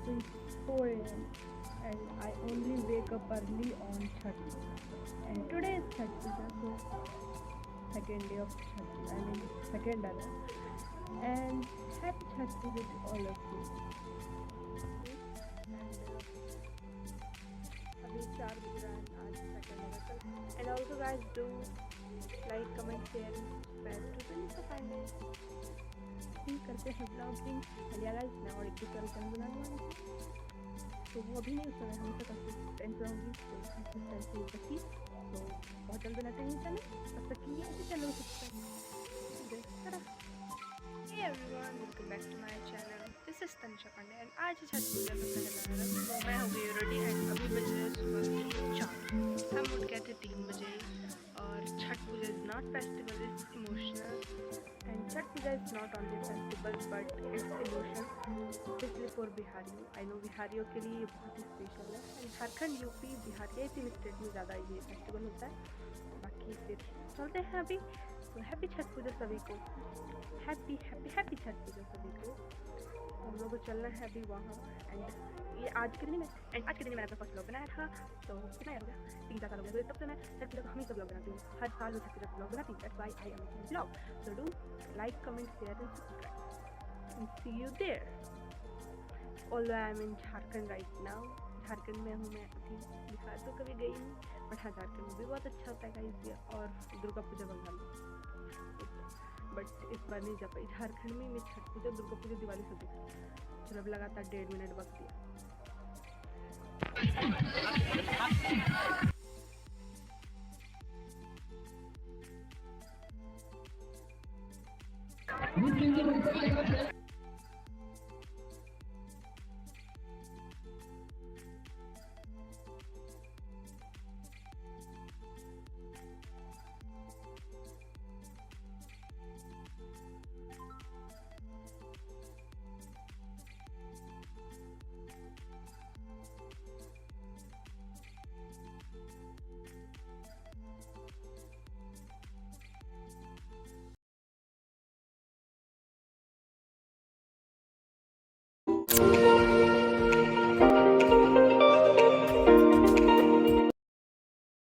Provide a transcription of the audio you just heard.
So it's 4 a.m. and I only wake up early on Chhath Puja. And today is Chhath Puja, so second day of Chhath Puja, I mean second day. And happy Chhath Puja to all of you. अभी 4 बज रहा है, आज second है कल. And also guys, do like, comment, share and subscribe to Tanisha Pandey. करते हैं blogging. या गाइस, मैं और एक दूसरा चैनल बनाने वाली हूँ, तो वो अभी नहीं, उसमें हमेशा कंसिस्टेंट रहूँगी. तो कंसिस्टेंसी इज द की. तो बहुत जल्द बनाते हैं चैनल. तब तक के लिए इसे channel subscribe. Hey everyone, welcome back to my channel. This is Tanisha Pandey and आज छठ पूजा का पहला दिन. तो मैं हो गई रेडी एंड अभी बज रहे हैं सुबह के 4. हम उठ गए थे 3 बजे. और Chhath Puja is not festival, it's emotional. And Chhath Puja is not only festival but it's emotional, specially for बिहारियों. आई नो बिहारियों के लिए ये बहुत ही स्पेशल है. एंड झारखंड, यूपी, बिहार, ये 3 स्टेट में ज़्यादा ये फेस्टिवल होता है. बाकी फिर चलते हैं अभी. तो हैप्पी छठ पूजा सभी को. हैप्पी हैप्पी हैप्पी छठ पूजा सभी को. हम लोग को चलना है अभी वहाँ. एंड ये आज के दिन में मैंने अपना फर्स्ट ब्लॉग बनाया था. तो कितना यार हो गया, 3-4 साल हो गया. तो तब से मैं छठ पूजा का हमेशा ब्लॉग बनाती हूँ. हर साल मैं छठ पूजा का ब्लॉग बनाती हूँ. That's why I am making blog. So do like, comment, share and subscribe and see you there. Although I am in Jharkhand right now. Jharkhand में हूँ मैं अभी. बिहार तो कभी गई नहीं, बट हाँ, झारखंड में भी बहुत अच्छा होता है गाइस ये. और दुर्गा पूजा बंगाल में, बट इस बार नहीं जा पाई. झारखंड में मैं छठ पूजा, दुर्गा पूजा, दिवाली सब देखी. चलो अब लगातार 1.5 मिनट वक्त दिया.